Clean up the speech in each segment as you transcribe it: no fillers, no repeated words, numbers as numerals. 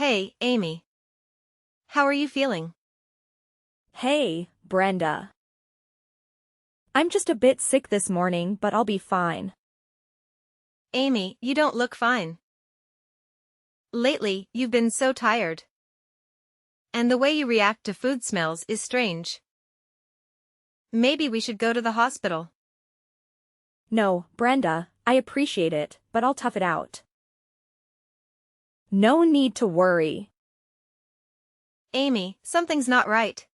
Hey, Amy. How are you feeling? Hey, Brenda. I'm just a bit sick this morning, but I'll be fine. Amy, you don't look fine. Lately, you've been so tired. And the way you react to food smells is strange. Maybe we should go to the hospital. No, Brenda, I appreciate it, but I'll tough it out. No need to worry. Amy, something's not right.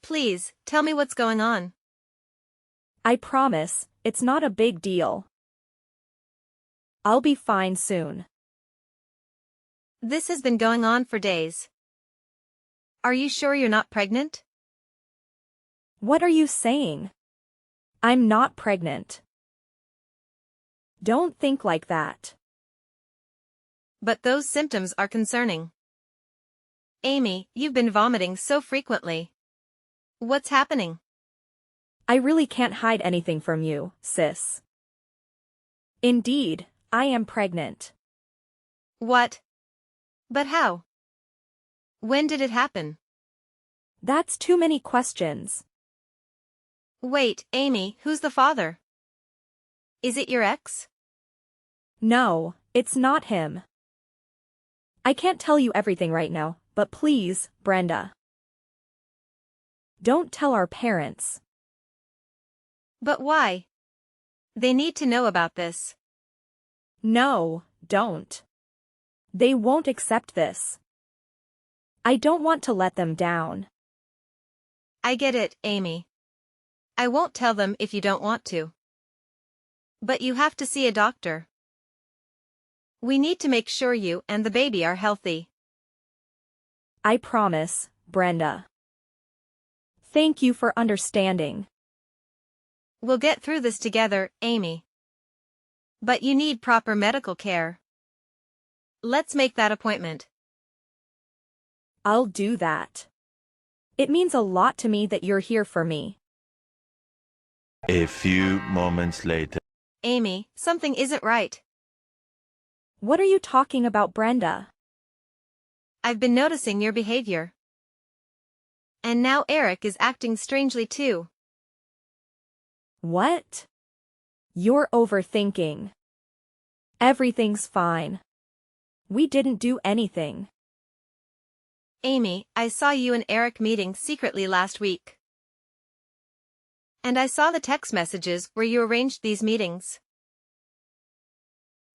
Please, tell me what's going on. I promise, it's not a big deal. I'll be fine soon. This has been going on for days. Are you sure you're not pregnant? What are you saying? I'm not pregnant. Don't think like that. But those symptoms are concerning. Amy, you've been vomiting so frequently. What's happening? I really can't hide anything from you, sis. Indeed, I am pregnant. What? But how? When did it happen? That's too many questions. Wait, Amy, who's the father? Is it your ex? No, it's not him. I can't tell you everything right now, but please, Brenda. Don't tell our parents. But why? They need to know about this. No, don't. They won't accept this. I don't want to let them down. I get it, Amy. I won't tell them if you don't want to. But you have to see a doctor. We need to make sure you and the baby are healthy. I promise, Brenda. Thank you for understanding. We'll get through this together, Amy. But you need proper medical care. Let's make that appointment. I'll do that. It means a lot to me that you're here for me. A few moments later. Amy, something isn't right. What are you talking about, Brenda? I've been noticing your behavior. And now Eric is acting strangely too. What? You're overthinking. Everything's fine. We didn't do anything. Amy, I saw you and Eric meeting secretly last week. And I saw the text messages where you arranged these meetings.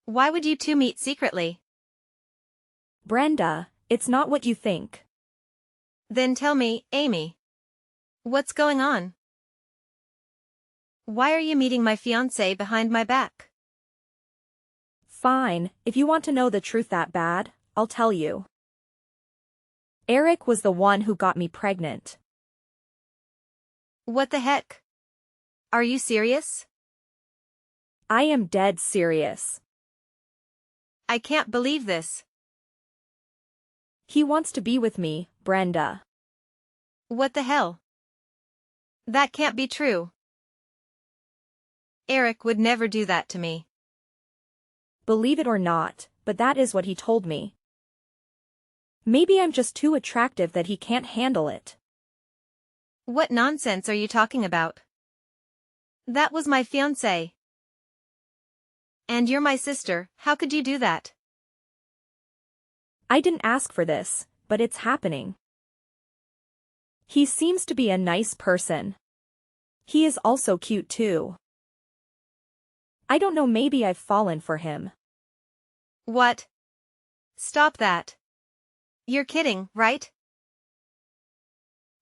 Why would you two meet secretly? Brenda, it's not what you think. Then tell me, Amy. What's going on? Why are you meeting my fiancé behind my back? Fine, if you want to know the truth that bad, I'll tell you. Eric was the one who got me pregnant. What the heck? Are you serious? I am dead serious. I can't believe this. He wants to be with me, Brenda. What the hell? That can't be true. Eric would never do that to me. Believe it or not, but that is what he told me. Maybe I'm just too attractive that he can't handle it. What nonsense are you talking about? That was my fiancé. And you're my sister, how could you do that? I didn't ask for this, but it's happening. He seems to be a nice person. He is also cute too. I don't know, maybe I've fallen for him. What? Stop that. You're kidding, right?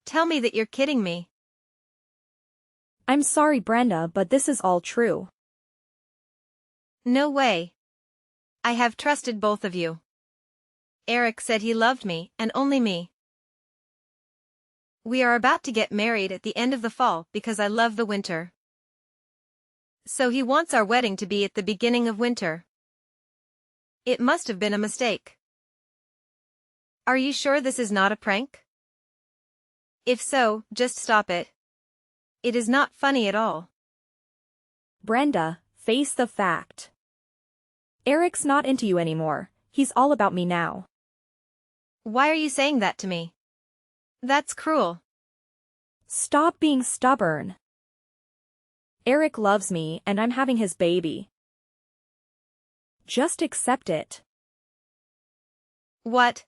Tell me that you're kidding me. I'm sorry, Brenda, but this is all true. No way. I have trusted both of you. Eric said he loved me, and only me. We are about to get married at the end of the fall because I love the winter. So he wants our wedding to be at the beginning of winter. It must have been a mistake. Are you sure this is not a prank? If so, just stop it. It is not funny at all. Brenda, face the fact. Eric's not into you anymore, he's all about me now. Why are you saying that to me? That's cruel. Stop being stubborn. Eric loves me and I'm having his baby. Just accept it. What?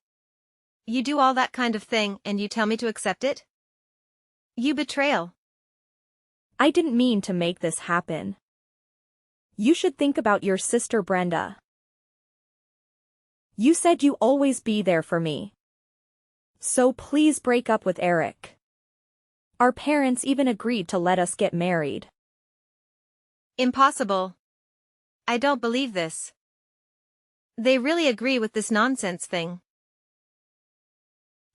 You do all that kind of thing and you tell me to accept it? You betrayal. I didn't mean to make this happen. You should think about your sister Brenda. You said you always be there for me. So please break up with Eric. Our parents even agreed to let us get married. Impossible. I don't believe this. They really agree with this nonsense thing.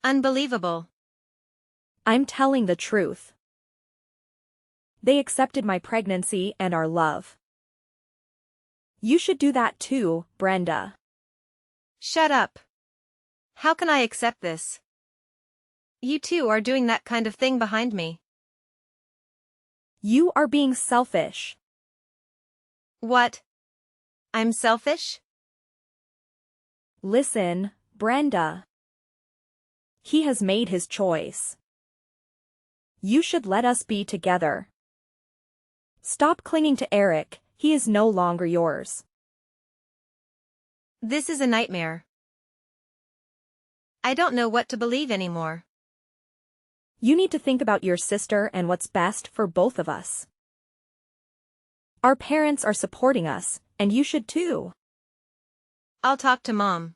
Unbelievable. I'm telling the truth. They accepted my pregnancy and our love. You should do that too, Brenda. Shut up. How can I accept this? You two are doing that kind of thing behind me. You are being selfish. What? I'm selfish? Listen, Brenda. He has made his choice. You should let us be together. Stop clinging to Eric, he is no longer yours. This is a nightmare. I don't know what to believe anymore. You need to think about your sister and what's best for both of us. Our parents are supporting us, and you should too. I'll talk to Mom.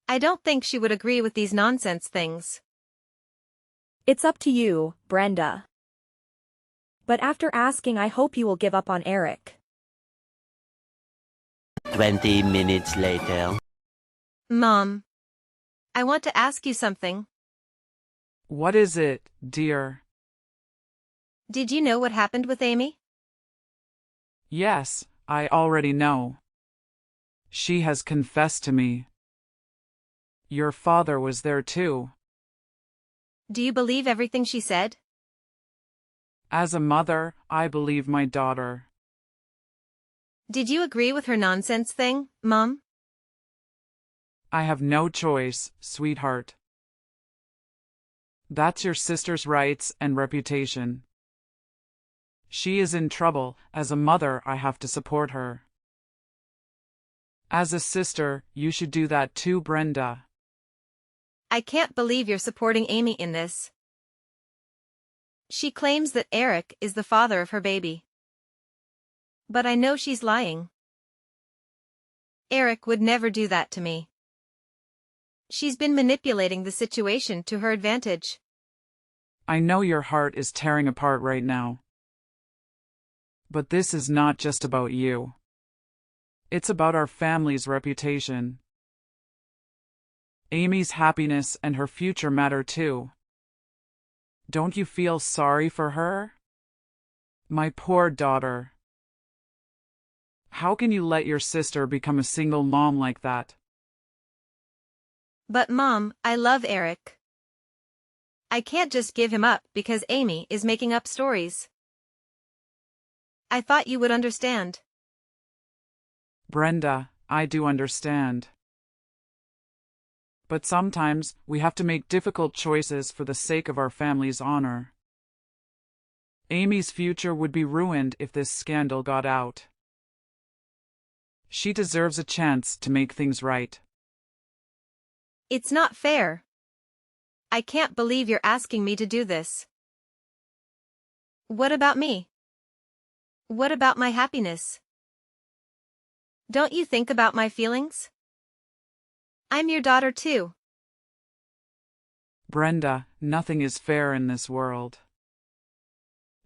I don't think she would agree with these nonsense things. It's up to you, Brenda. But after asking, I hope you will give up on Eric. 20 minutes later. Mom. I want to ask you something. What is it, dear? Did you know what happened with Amy? Yes, I already know. She has confessed to me. Your father was there too. Do you believe everything she said? As a mother, I believe my daughter. Did you agree with her nonsense thing, Mom? I have no choice, sweetheart. That's your sister's rights and reputation. She is in trouble. As a mother, I have to support her. As a sister, you should do that too, Brenda. I can't believe you're supporting Amy in this. She claims that Eric is the father of her baby. But I know she's lying. Eric would never do that to me. She's been manipulating the situation to her advantage. I know your heart is tearing apart right now. But this is not just about you. It's about our family's reputation. Amy's happiness and her future matter too. Don't you feel sorry for her? My poor daughter. How can you let your sister become a single mom like that? But Mom, I love Eric. I can't just give him up because Amy is making up stories. I thought you would understand. Brenda, I do understand. But sometimes we have to make difficult choices for the sake of our family's honor. Amy's future would be ruined if this scandal got out. She deserves a chance to make things right. It's not fair. I can't believe you're asking me to do this. What about me? What about my happiness? Don't you think about my feelings? I'm your daughter too. Brenda, nothing is fair in this world.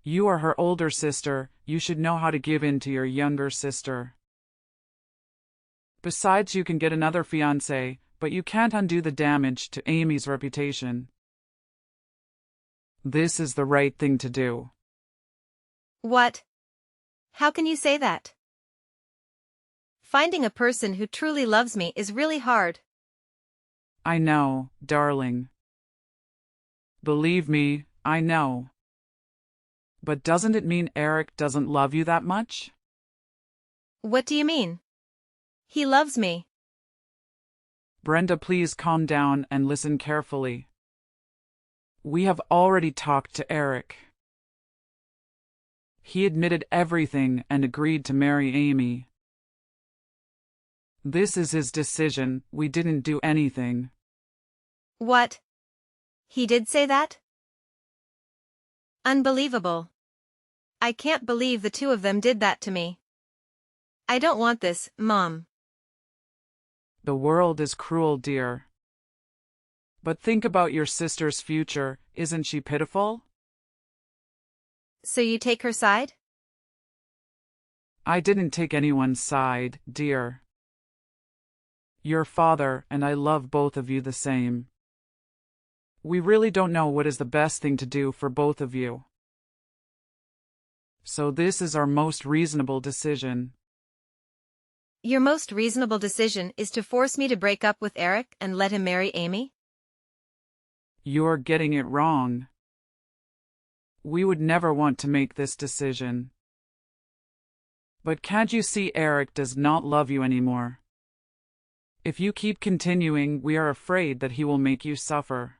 You are her older sister, you should know how to give in to your younger sister. Besides, you can get another fiancé, but you can't undo the damage to Amy's reputation. This is the right thing to do. What? How can you say that? Finding a person who truly loves me is really hard. I know, darling. Believe me, I know. But doesn't it mean Eric doesn't love you that much? What do you mean? He loves me. Brenda, please calm down and listen carefully. We have already talked to Eric. He admitted everything and agreed to marry Amy. This is his decision, we didn't do anything. What? He did say that? Unbelievable. I can't believe the two of them did that to me. I don't want this, Mom. The world is cruel, dear. But think about your sister's future, isn't she pitiful? So you take her side? I didn't take anyone's side, dear. Your father and I love both of you the same. We really don't know what is the best thing to do for both of you. So this is our most reasonable decision. Your most reasonable decision is to force me to break up with Eric and let him marry Amy? You're getting it wrong. We would never want to make this decision. But can't you see Eric does not love you anymore? If you keep continuing, we are afraid that he will make you suffer.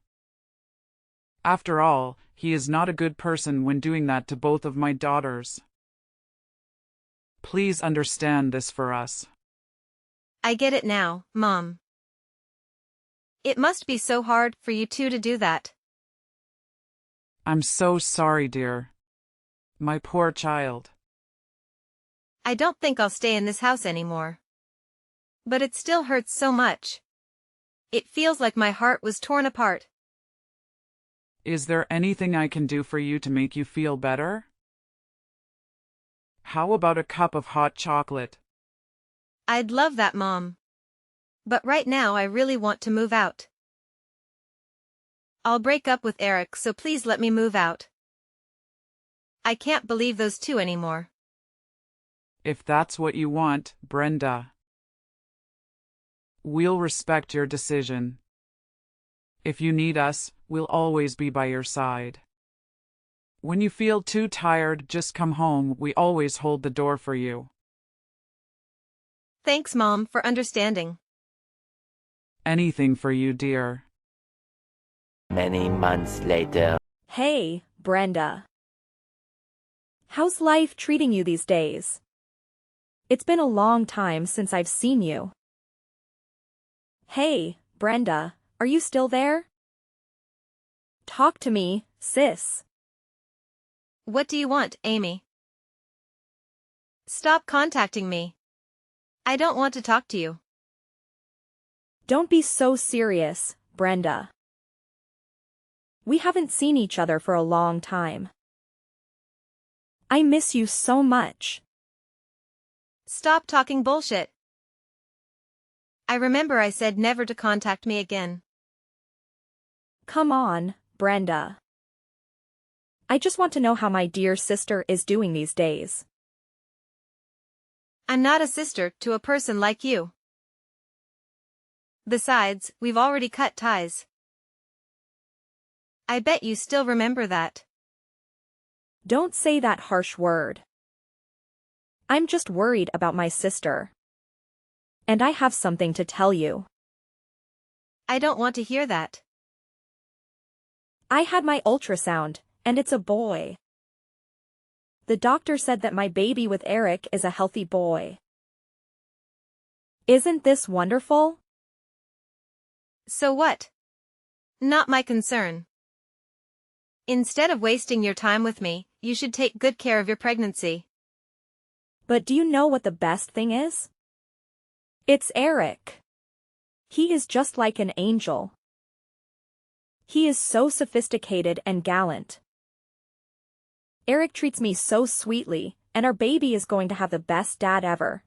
After all, he is not a good person when doing that to both of my daughters. Please understand this for us. I get it now, Mom. It must be so hard for you two to do that. I'm so sorry, dear. My poor child. I don't think I'll stay in this house anymore. But it still hurts so much. It feels like my heart was torn apart. Is there anything I can do for you to make you feel better? How about a cup of hot chocolate? I'd love that, Mom. But right now I really want to move out. I'll break up with Eric, so please let me move out. I can't believe those two anymore. If that's what you want, Brenda. We'll respect your decision. If you need us, we'll always be by your side. When you feel too tired, just come home. We always hold the door for you. Thanks, Mom, for understanding. Anything for you, dear. Many months later. Hey, Brenda. How's life treating you these days? It's been a long time since I've seen you. Hey, Brenda, are you still there? Talk to me, sis. What do you want, Amy? Stop contacting me. I don't want to talk to you. Don't be so serious, Brenda. We haven't seen each other for a long time. I miss you so much. Stop talking bullshit. I remember I said never to contact me again. Come on, Brenda. I just want to know how my dear sister is doing these days. I'm not a sister to a person like you. Besides, we've already cut ties. I bet you still remember that. Don't say that harsh word. I'm just worried about my sister. And I have something to tell you. I don't want to hear that. I had my ultrasound, and it's a boy. The doctor said that my baby with Eric is a healthy boy. Isn't this wonderful? So what? Not my concern. Instead of wasting your time with me, you should take good care of your pregnancy. But do you know what the best thing is? It's Eric. He is just like an angel. He is so sophisticated and gallant. Eric treats me so sweetly, and our baby is going to have the best dad ever.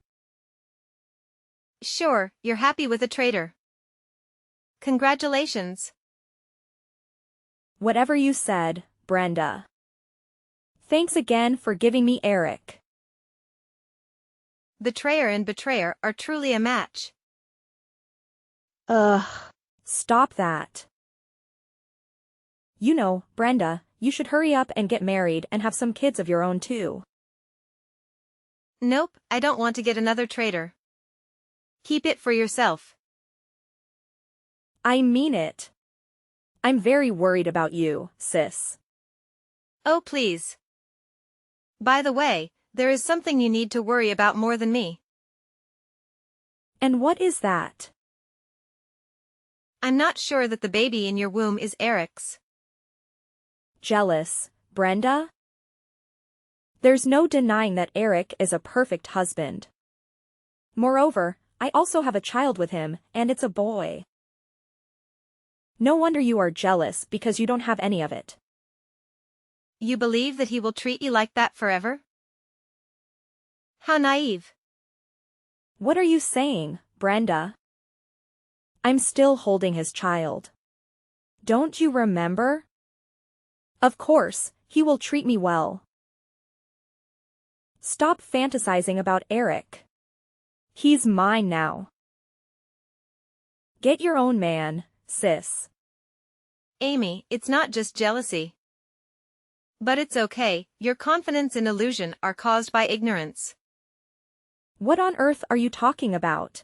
Sure, you're happy with a traitor. Congratulations. Whatever you said, Brenda. Thanks again for giving me Eric. Betrayer and betrayer are truly a match. Ugh. Stop that. You know, Brenda, you should hurry up and get married and have some kids of your own too. Nope, I don't want to get another traitor. Keep it for yourself. I mean it. I'm very worried about you, sis. Oh please. By the way, there is something you need to worry about more than me. And what is that? I'm not sure that the baby in your womb is Eric's. Jealous, Brenda? There's no denying that Eric is a perfect husband. Moreover, I also have a child with him, and it's a boy. No wonder you are jealous because you don't have any of it. You believe that he will treat you like that forever? How naive. What are you saying, Brenda? I'm still holding his child. Don't you remember? Of course, he will treat me well. Stop fantasizing about Eric. He's mine now. Get your own man, sis. Amy, it's not just jealousy. But it's okay, your confidence and illusion are caused by ignorance. What on earth are you talking about?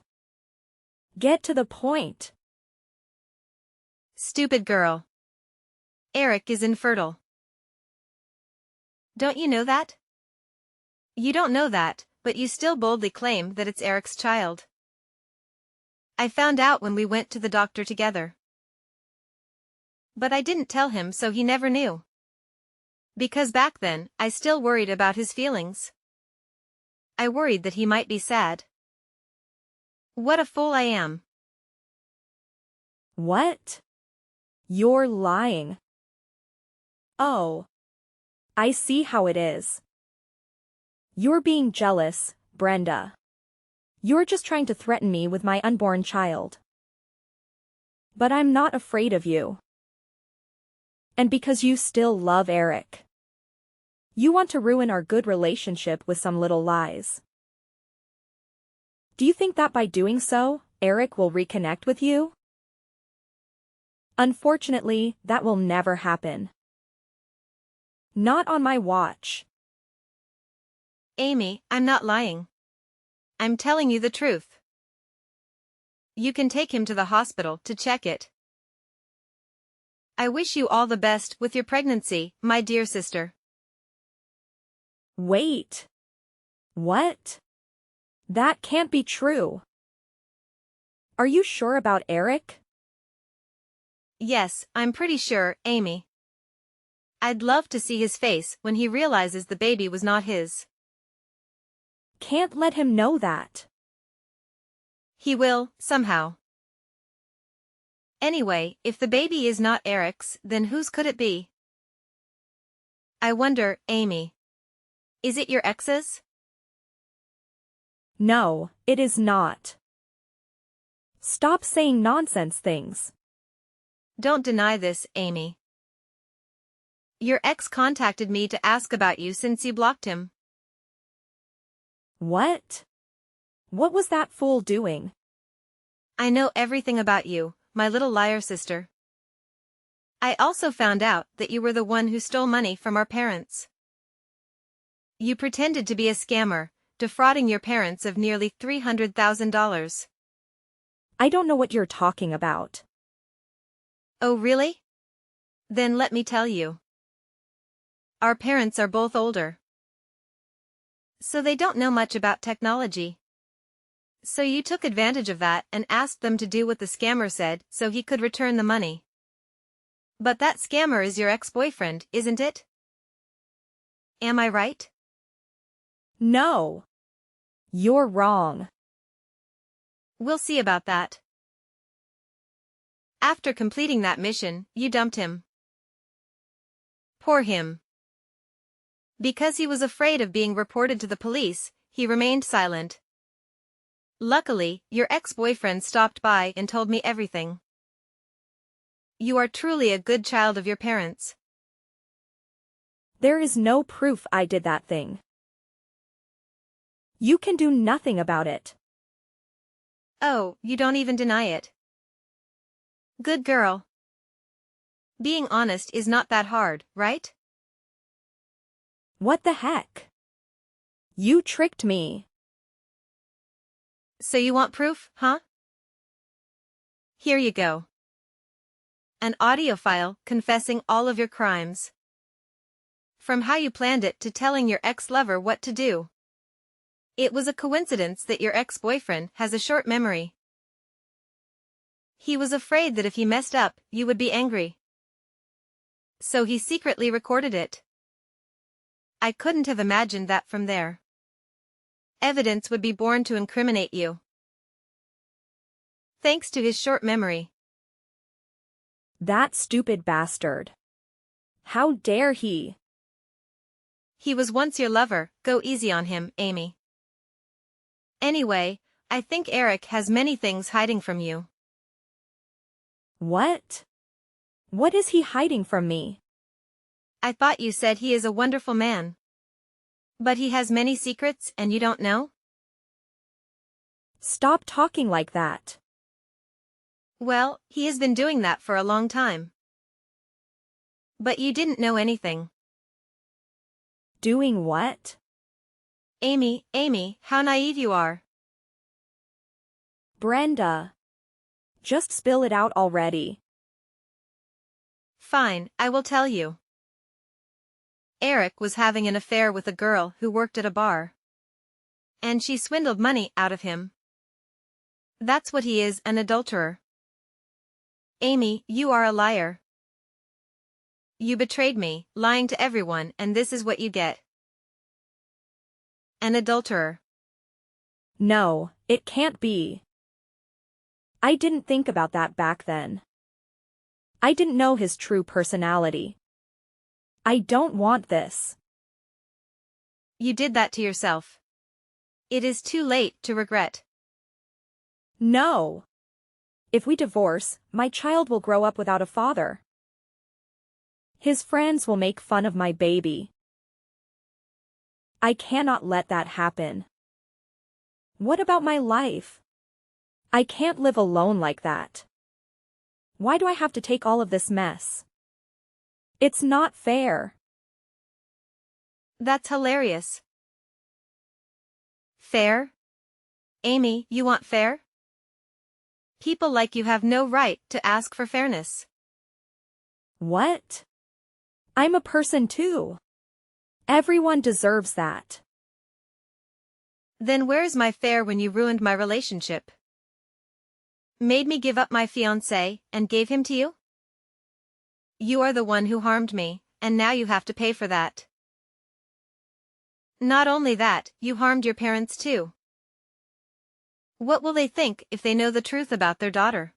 Get to the point. Stupid girl. Eric is infertile. Don't you know that? You don't know that, but you still boldly claim that it's Eric's child. I found out when we went to the doctor together. But I didn't tell him, so he never knew. Because back then, I still worried about his feelings. I worried that he might be sad. What a fool I am. What? You're lying. Oh. I see how it is. You're being jealous, Brenda. You're just trying to threaten me with my unborn child. But I'm not afraid of you. And because you still love Eric. You want to ruin our good relationship with some little lies. Do you think that by doing so, Eric will reconnect with you? Unfortunately, that will never happen. Not on my watch. Amy, I'm not lying. I'm telling you the truth. You can take him to the hospital to check it. I wish you all the best with your pregnancy, my dear sister. Wait. What? That can't be true. Are you sure about Eric? Yes, I'm pretty sure, Amy. I'd love to see his face when he realizes the baby was not his. Can't let him know that. He will, somehow. Anyway, if the baby is not Eric's, then whose could it be? I wonder, Amy. Is it your ex's? No, it is not. Stop saying nonsense things. Don't deny this, Amy. Your ex contacted me to ask about you since you blocked him. What? What was that fool doing? I know everything about you, my little liar sister. I also found out that you were the one who stole money from our parents. You pretended to be a scammer, defrauding your parents of nearly $300,000. I don't know what you're talking about. Oh really? Then let me tell you. Our parents are both older. So they don't know much about technology. So you took advantage of that and asked them to do what the scammer said so he could return the money. But that scammer is your ex-boyfriend, isn't it? Am I right? No. You're wrong. We'll see about that. After completing that mission, you dumped him. Poor him. Because he was afraid of being reported to the police, he remained silent. Luckily, your ex-boyfriend stopped by and told me everything. You are truly a good child of your parents. There is no proof I did that thing. You can do nothing about it. Oh, you don't even deny it. Good girl. Being honest is not that hard, right? What the heck? You tricked me. So you want proof, huh? Here you go. An audio file confessing all of your crimes. From how you planned it to telling your ex-lover what to do. It was a coincidence that your ex-boyfriend has a short memory. He was afraid that if he messed up, you would be angry. So he secretly recorded it. I couldn't have imagined that from there. Evidence would be born to incriminate you. Thanks to his short memory. That stupid bastard. How dare he? He was once your lover, go easy on him, Amy. Anyway, I think Eric has many things hiding from you. What? What is he hiding from me? I thought you said he is a wonderful man. But he has many secrets and you don't know? Stop talking like that. Well, he has been doing that for a long time. But you didn't know anything. Doing what? Amy, how naive you are. Brenda. Just spill it out already. Fine, I will tell you. Eric was having an affair with a girl who worked at a bar. And she swindled money out of him. That's what he is, an adulterer. Amy, you are a liar. You betrayed me, lying to everyone, and this is what you get. An adulterer. No, it can't be. I didn't think about that back then. I didn't know his true personality. I don't want this. You did that to yourself. It is too late to regret. No. If we divorce, my child will grow up without a father. His friends will make fun of my baby. I cannot let that happen. What about my life? I can't live alone like that. Why do I have to take all of this mess? It's not fair. That's hilarious. Fair? Amy, you want fair? People like you have no right to ask for fairness. What? I'm a person too. Everyone deserves that. Then where's my fair when you ruined my relationship? Made me give up my fiancé and gave him to you? You are the one who harmed me, and now you have to pay for that. Not only that, you harmed your parents too. What will they think if they know the truth about their daughter?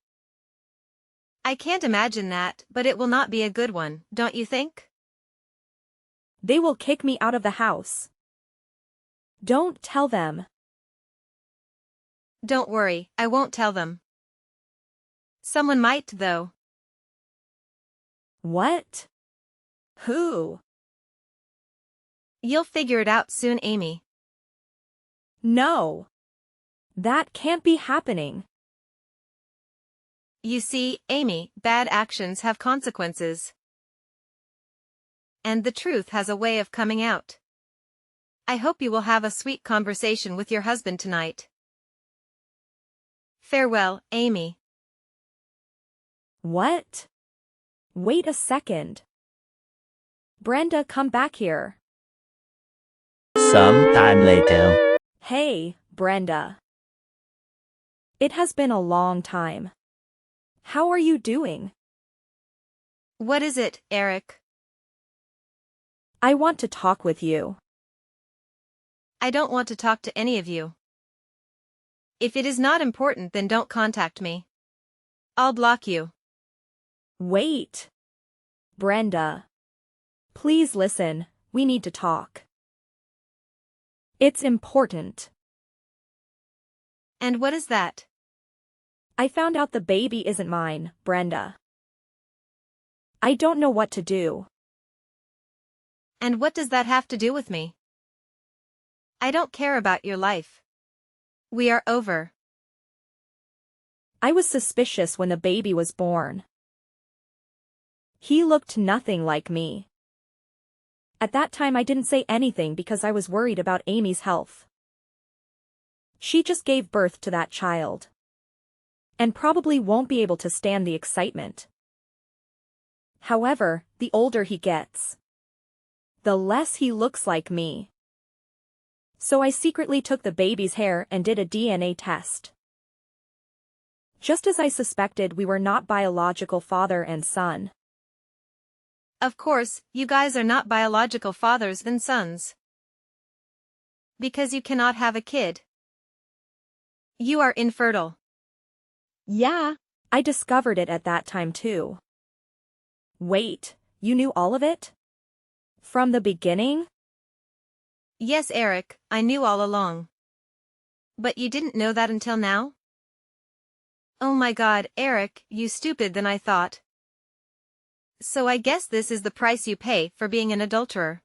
I can't imagine that, but it will not be a good one, don't you think? They will kick me out of the house. Don't tell them. Don't worry, I won't tell them. Someone might, though. What? Who? You'll figure it out soon, Amy. No. That can't be happening. You see, Amy, bad actions have consequences. And the truth has a way of coming out. I hope you will have a sweet conversation with your husband tonight. Farewell, Amy. What? Wait a second. Brenda, come back here. Some time later. Hey, Brenda. It has been a long time. How are you doing? What is it, Eric? I want to talk with you. I don't want to talk to any of you. If it is not important, then don't contact me. I'll block you. Wait. Brenda. Please listen, we need to talk. It's important. And what is that? I found out the baby isn't mine, Brenda. I don't know what to do. And what does that have to do with me? I don't care about your life. We are over. I was suspicious when the baby was born. He looked nothing like me. At that time I didn't say anything because I was worried about Amy's health. She just gave birth to that child. And probably won't be able to stand the excitement. However, the older he gets, the less he looks like me. So I secretly took the baby's hair and did a DNA test. Just as I suspected, we were not biological father and son. Of course, you guys are not biological fathers and sons. Because you cannot have a kid. You are infertile. Yeah, I discovered it at that time too. Wait, you knew all of it? From the beginning? Yes, Eric, I knew all along. But you didn't know that until now? Oh my God, Eric, you stupid than I thought. So I guess this is the price you pay for being an adulterer.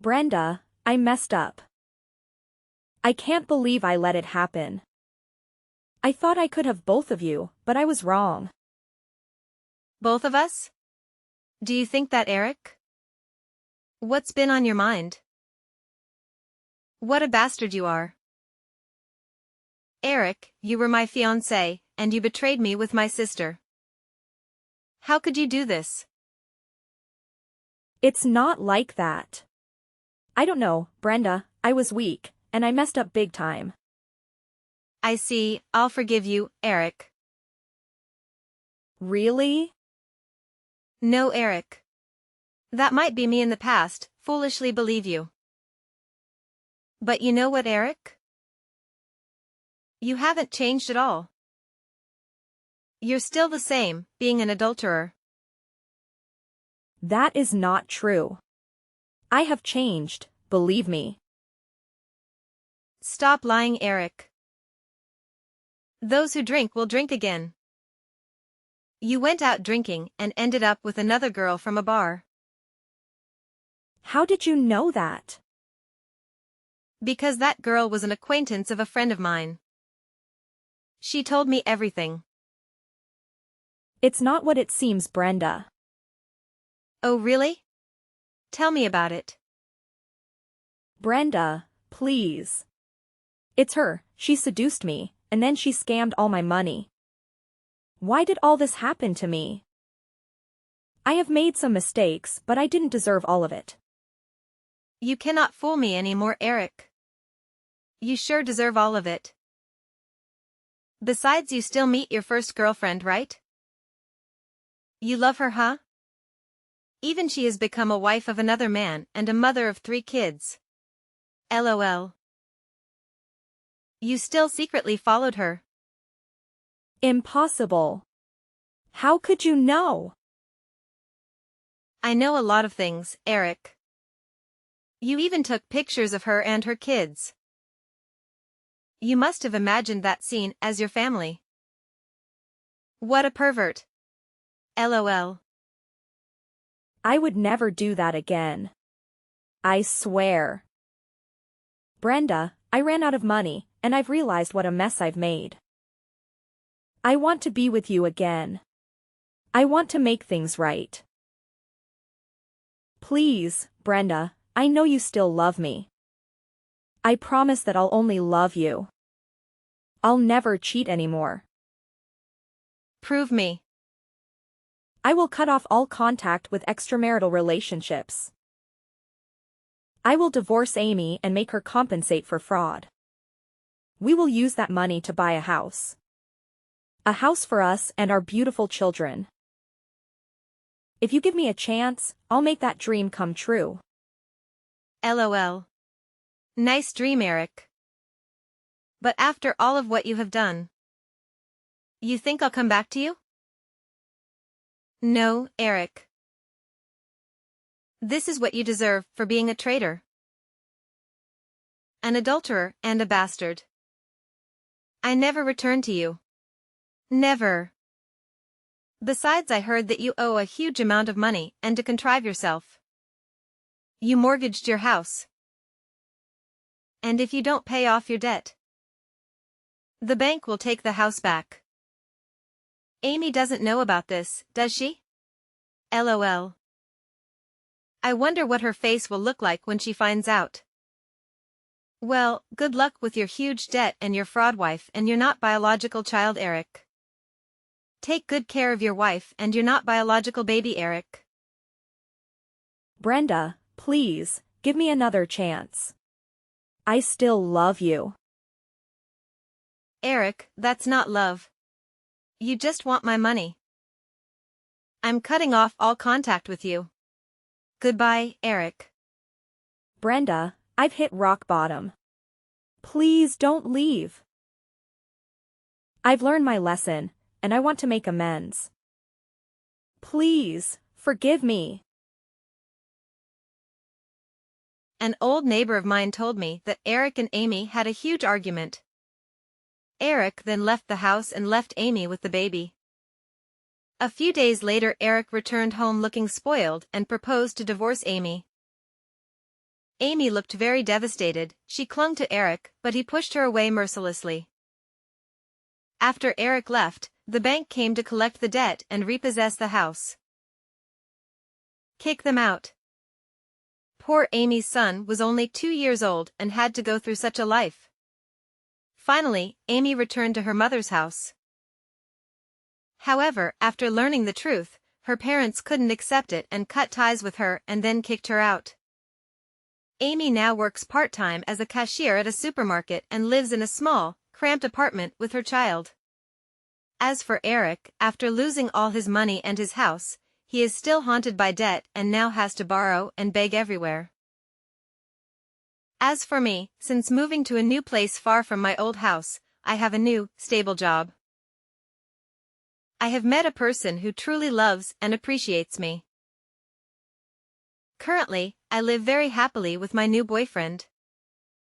Brenda, I messed up. I can't believe I let it happen. I thought I could have both of you, but I was wrong. Both of us? Do you think that, Eric? What's been on your mind? What a bastard you are. Eric, you were my fiancé, and you betrayed me with my sister. How could you do this? It's not like that. I don't know, Brenda, I was weak, and I messed up big time. I see, I'll forgive you, Eric. Really? No, Eric. That might be me in the past, foolishly believe you. But you know what, Eric? You haven't changed at all. You're still the same, being an adulterer. That is not true. I have changed, believe me. Stop lying, Eric. Those who drink will drink again. You went out drinking and ended up with another girl from a bar. How did you know that? Because that girl was an acquaintance of a friend of mine. She told me everything. It's not what it seems, Brenda. Oh, really? Tell me about it. Brenda, please. It's her, she seduced me, and then she scammed all my money. Why did all this happen to me? I have made some mistakes, but I didn't deserve all of it. You cannot fool me anymore, Eric. You sure deserve all of it. Besides, you still meet your first girlfriend, right? You love her, huh? Even she has become a wife of another man and a mother of 3 kids. LOL. You still secretly followed her. Impossible. How could you know? I know a lot of things, Eric. You even took pictures of her and her kids. You must have imagined that scene as your family. What a pervert. LOL. I would never do that again. I swear. Brenda, I ran out of money, and I've realized what a mess I've made. I want to be with you again. I want to make things right. Please, Brenda, I know you still love me. I promise that I'll only love you. I'll never cheat anymore. Prove me. I will cut off all contact with extramarital relationships. I will divorce Amy and make her compensate for fraud. We will use that money to buy a house. A house for us and our beautiful children. If you give me a chance, I'll make that dream come true. LOL. Nice dream, Eric. But after all of what you have done, you think I'll come back to you? No, Eric. This is what you deserve for being a traitor. An adulterer and a bastard. I never return to you. Never. Besides, I heard that you owe a huge amount of money and to contrive yourself. You mortgaged your house. And if you don't pay off your debt, the bank will take the house back. Amy doesn't know about this, does she? LOL. I wonder what her face will look like when she finds out. Well, good luck with your huge debt and your fraud wife and your not biological child, Eric. Take good care of your wife and your not biological baby, Eric. Brenda, please, give me another chance. I still love you. Eric, that's not love. You just want my money. I'm cutting off all contact with you. Goodbye, Eric. Brenda, I've hit rock bottom. Please don't leave. I've learned my lesson, and I want to make amends. Please, forgive me. An old neighbor of mine told me that Eric and Amy had a huge argument. Eric then left the house and left Amy with the baby. A few days later, Eric returned home looking spoiled and proposed to divorce Amy. Amy looked very devastated. She clung to Eric, but he pushed her away mercilessly. After Eric left, the bank came to collect the debt and repossess the house. Kick them out. Poor Amy's son was only 2 years old and had to go through such a life. Finally, Amy returned to her mother's house. However, after learning the truth, her parents couldn't accept it and cut ties with her and then kicked her out. Amy now works part-time as a cashier at a supermarket and lives in a small, cramped apartment with her child. As for Eric, after losing all his money and his house, he is still haunted by debt and now has to borrow and beg everywhere. As for me, since moving to a new place far from my old house, I have a new, stable job. I have met a person who truly loves and appreciates me. Currently, I live very happily with my new boyfriend.